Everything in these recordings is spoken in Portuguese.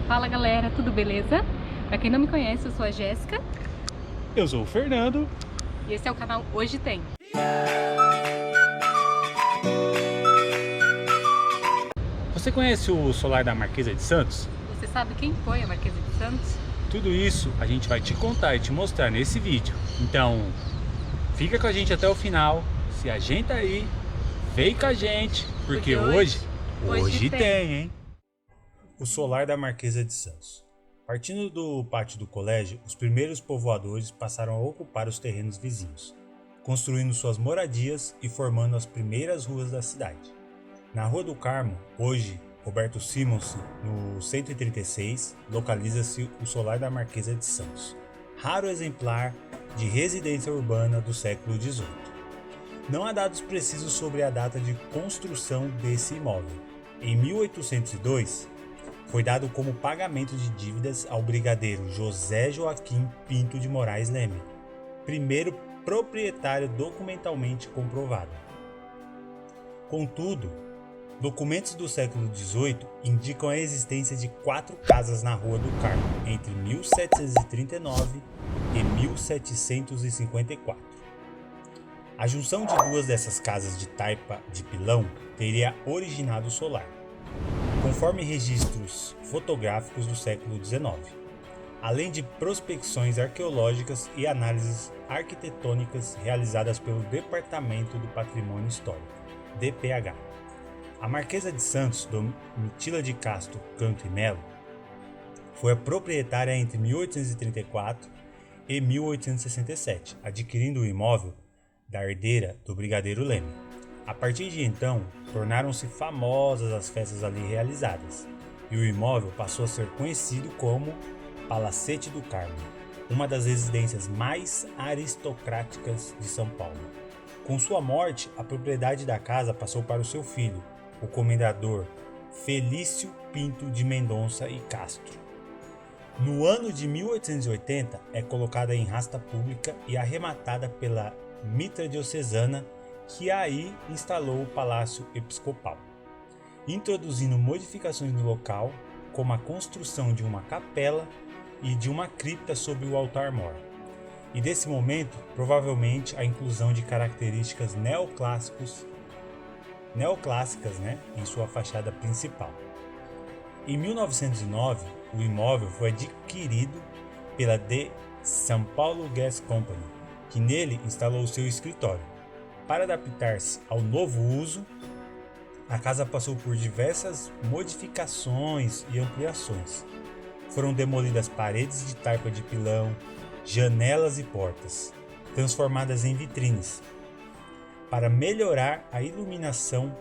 Fala galera, tudo beleza? Pra quem não me conhece, eu sou a Jéssica Eu sou o Fernando. e esse é o canal Hoje Tem. Você conhece o solar da Marquesa de Santos? Você sabe quem foi a Marquesa de Santos? Tudo isso a gente vai te contar e te mostrar nesse vídeo. Então, fica com a gente até o final, se ajeita aí, vem com a gente, porque hoje tem, hein? O solar da Marquesa de Santos. Partindo do pátio do colégio, os primeiros povoadores passaram a ocupar os terrenos vizinhos, construindo suas moradias e formando as primeiras ruas da cidade. Na Rua do Carmo, hoje Roberto Simonsen, no 136, localiza-se o solar da Marquesa de Santos, raro exemplar de residência urbana do século XVIII. Não há dados precisos sobre a data de construção desse imóvel. Em 1802, foi dado como pagamento de dívidas ao brigadeiro José Joaquim Pinto de Moraes Leme, primeiro proprietário documentalmente comprovado. Contudo, documentos do século XVIII indicam a existência de 4 casas na Rua do Carmo entre 1739 e 1754. A junção de duas dessas casas de taipa de pilão teria originado o solar, conforme registros fotográficos do século XIX, além de prospecções arqueológicas e análises arquitetônicas realizadas pelo Departamento do Patrimônio Histórico, DPH. A Marquesa de Santos, Domitila de Castro Canto e Melo, foi a proprietária entre 1834 e 1867, adquirindo o imóvel da herdeira do brigadeiro Leme. A partir de então, tornaram-se famosas as festas ali realizadas, e o imóvel passou a ser conhecido como Palacete do Carmo, uma das residências mais aristocráticas de São Paulo. Com sua morte, a propriedade da casa passou para o seu filho, o comendador Felício Pinto de Mendonça e Castro. No ano de 1880, é colocada em rasta pública e arrematada pela mitra diocesana, que aí instalou o Palácio Episcopal, introduzindo modificações no local, como a construção de uma capela e de uma cripta sobre o altar-mor. E desse momento, provavelmente a inclusão de características neoclássicas, em sua fachada principal. Em 1909, o imóvel foi adquirido pela The São Paulo Gas Company, que nele instalou seu escritório. Para adaptar-se ao novo uso, a casa passou por diversas modificações e ampliações. Foram demolidas paredes de taipa de pilão, janelas e portas, transformadas em vitrines, para melhorar a iluminação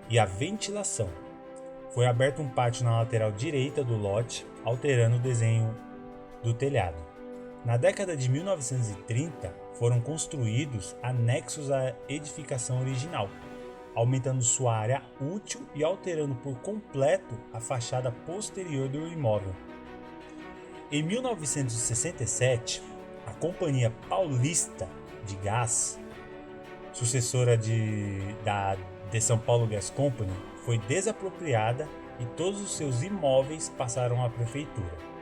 e a ventilação. Foi aberto um pátio na lateral direita do lote, alterando o desenho do telhado. Na década de 1930, foram construídos anexos à edificação original, aumentando sua área útil e alterando por completo a fachada posterior do imóvel. Em 1967, a Companhia Paulista de Gás, sucessora da The São Paulo Gas Company, foi desapropriada e todos os seus imóveis passaram à prefeitura.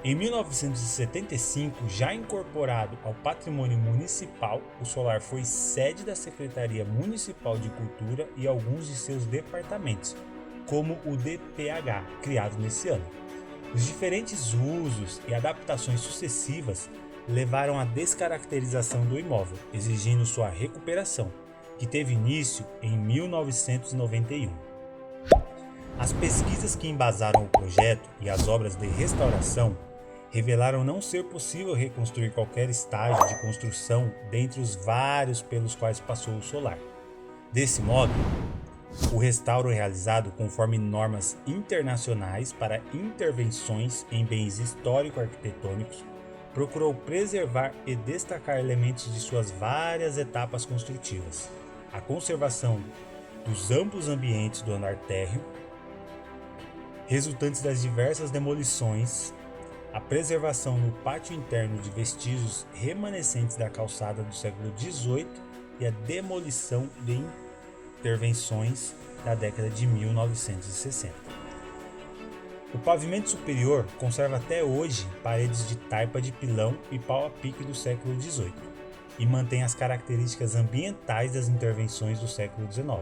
Em 1975, já incorporado ao patrimônio municipal, o solar foi sede da Secretaria Municipal de Cultura e alguns de seus departamentos, como o DPH, criado nesse ano. Os diferentes usos e adaptações sucessivas levaram à descaracterização do imóvel, exigindo sua recuperação, que teve início em 1991. As pesquisas que embasaram o projeto e as obras de restauração revelaram não ser possível reconstruir qualquer estágio de construção dentre os vários pelos quais passou o solar. Desse modo, o restauro realizado conforme normas internacionais para intervenções em bens histórico-arquitetônicos procurou preservar e destacar elementos de suas várias etapas construtivas, a conservação dos amplos ambientes do andar térreo, resultantes das diversas demolições, a preservação no pátio interno de vestígios remanescentes da calçada do século XVIII e a demolição de intervenções da década de 1960. O pavimento superior conserva até hoje paredes de taipa de pilão e pau a pique do século XVIII e mantém as características ambientais das intervenções do século XIX,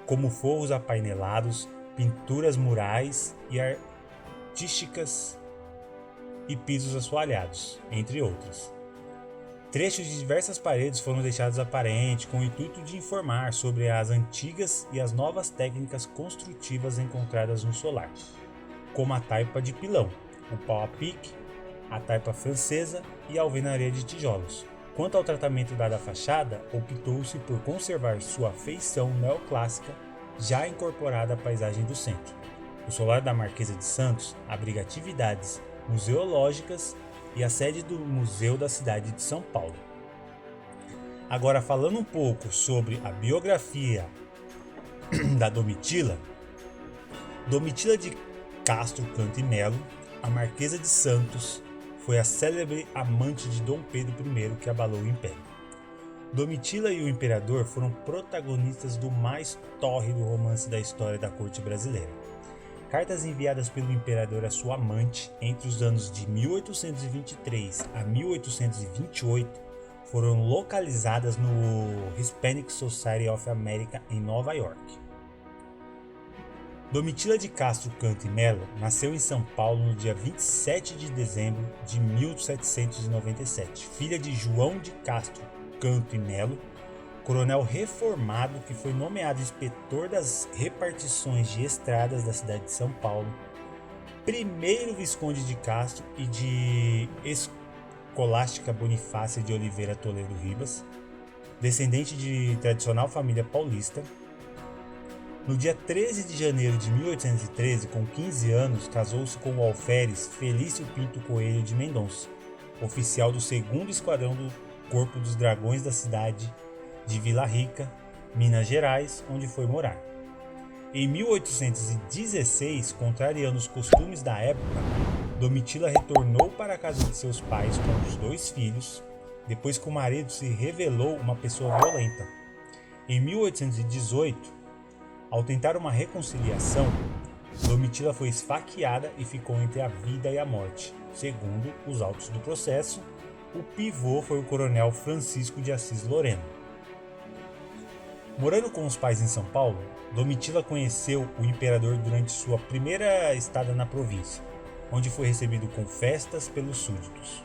como forros apainelados, pinturas murais e artísticas e pisos assoalhados, entre outras. Trechos de diversas paredes foram deixados aparentes com o intuito de informar sobre as antigas e as novas técnicas construtivas encontradas no solar, como a taipa de pilão, o pau a pique, a taipa francesa e a alvenaria de tijolos. Quanto ao tratamento dado à fachada, optou-se por conservar sua feição neoclássica, já incorporada à paisagem do centro. O solar da Marquesa de Santos abriga atividades museológicas e a sede do Museu da Cidade de São Paulo. Agora, falando um pouco sobre a biografia da Domitila de Castro Canto e Melo, a Marquesa de Santos, foi a célebre amante de Dom Pedro I que abalou o Império. Domitila e o Imperador foram protagonistas do mais tórrido romance da história da corte brasileira. Cartas enviadas pelo Imperador à sua amante entre os anos de 1823 a 1828 foram localizadas no Hispanic Society of America em Nova York. Domitila de Castro Canto e Melo nasceu em São Paulo no dia 27 de dezembro de 1797, filha de João de Castro Canto e Melo, coronel reformado que foi nomeado inspetor das repartições de estradas da cidade de São Paulo, primeiro Visconde de Castro e de Escolástica Bonifácia de Oliveira Toledo Ribas, descendente de tradicional família paulista. No dia 13 de janeiro de 1813, com 15 anos, casou-se com o alferes Felício Pinto Coelho de Mendonça, oficial do 2º Esquadrão do Corpo dos Dragões da cidade de Vila Rica, Minas Gerais, onde foi morar. Em 1816, contrariando os costumes da época, Domitila retornou para a casa de seus pais com os 2 filhos, depois que o marido se revelou uma pessoa violenta. Em 1818, ao tentar uma reconciliação, Domitila foi esfaqueada e ficou entre a vida e a morte. Segundo os autos do processo, o pivô foi o coronel Francisco de Assis Lorena. Morando com os pais em São Paulo, Domitila conheceu o imperador durante sua primeira estada na província, onde foi recebido com festas pelos súditos.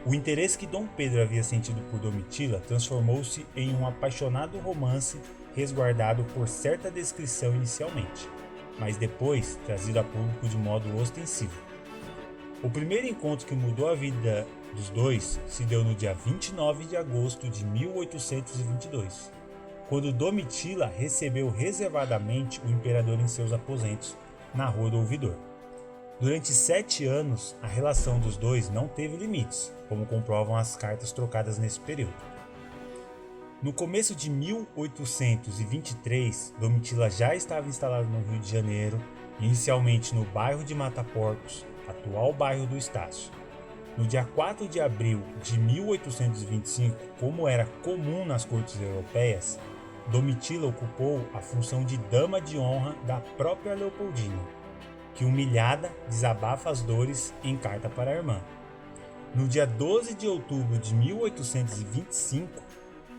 O interesse que Dom Pedro havia sentido por Domitila transformou-se em um apaixonado romance resguardado por certa descrição inicialmente, mas depois trazido a público de modo ostensivo. O primeiro encontro que mudou a vida dos dois se deu no dia 29 de agosto de 1822, quando Domitila recebeu reservadamente o imperador em seus aposentos, na Rua do Ouvidor. Durante 7 anos, a relação dos dois não teve limites, como comprovam as cartas trocadas nesse período. No começo de 1823, Domitila já estava instalada no Rio de Janeiro, inicialmente no bairro de Mataporcos, atual bairro do Estácio. No dia 4 de abril de 1825, como era comum nas cortes europeias, Domitila ocupou a função de dama de honra da própria Leopoldina, que, humilhada, desabafa as dores em carta para a irmã. No dia 12 de outubro de 1825,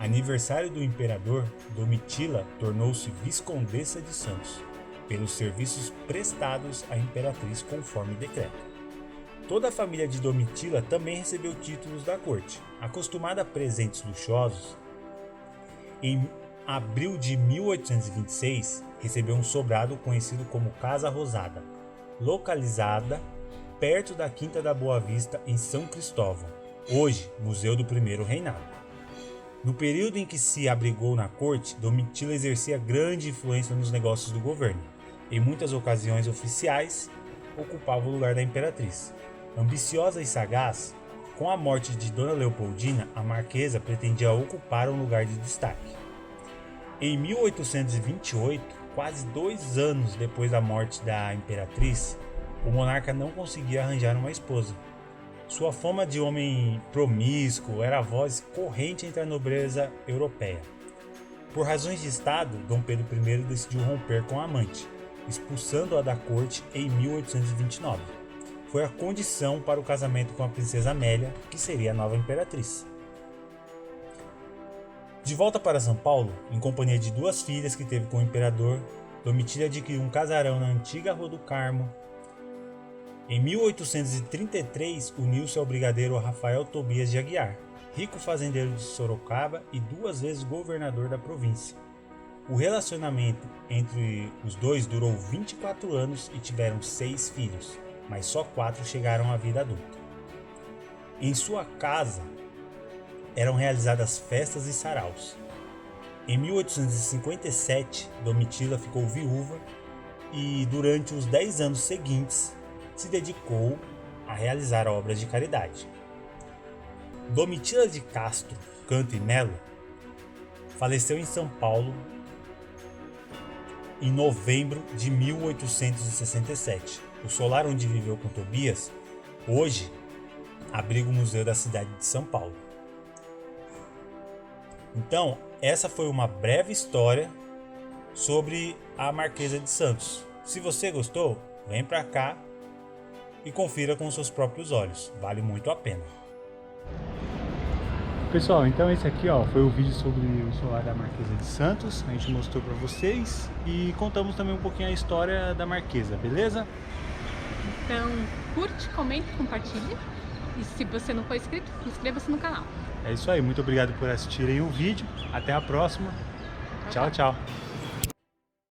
aniversário do imperador, Domitila tornou-se Viscondessa de Santos, pelos serviços prestados à imperatriz conforme decreto. Toda a família de Domitila também recebeu títulos da corte, acostumada a presentes luxuosos. Em abril de 1826, recebeu um sobrado conhecido como Casa Rosada, localizada perto da Quinta da Boa Vista, em São Cristóvão, hoje Museu do Primeiro Reinado. No período em que se abrigou na corte, Domitila exercia grande influência nos negócios do governo. Em muitas ocasiões oficiais, ocupava o lugar da imperatriz. Ambiciosa e sagaz, com a morte de Dona Leopoldina, a marquesa pretendia ocupar um lugar de destaque. Em 1828, quase 2 anos depois da morte da imperatriz, o monarca não conseguia arranjar uma esposa. Sua fama de homem promíscuo era a voz corrente entre a nobreza europeia. Por razões de Estado, Dom Pedro I decidiu romper com a amante, expulsando-a da corte em 1829. Foi a condição para o casamento com a princesa Amélia, que seria a nova imperatriz. De volta para São Paulo, em companhia de 2 filhas que teve com o imperador, Domitila adquiriu um casarão na antiga Rua do Carmo. Em 1833, uniu-se ao brigadeiro Rafael Tobias de Aguiar, rico fazendeiro de Sorocaba e 2 vezes governador da província. O relacionamento entre os dois durou 24 anos e tiveram 6 filhos, mas só 4 chegaram à vida adulta. Em sua casa eram realizadas festas e saraus. Em 1857, Domitila ficou viúva e, durante os 10 anos seguintes, se dedicou a realizar obras de caridade. Domitila de Castro Canto e Melo faleceu em São Paulo em novembro de 1867. O solar onde viveu com Tobias hoje abriga o Museu da cidade de São Paulo. Então, essa foi uma breve história sobre a Marquesa de Santos. Se você gostou, vem pra cá e confira com seus próprios olhos. Vale muito a pena. Pessoal, então esse aqui foi o vídeo sobre o solar da Marquesa de Santos. A gente mostrou para vocês e contamos também um pouquinho a história da Marquesa, beleza? Então, curte, comente, compartilhe. E se você não for inscrito, inscreva-se no canal. É isso aí, muito obrigado por assistirem o vídeo. Até a próxima. Tchau, tchau.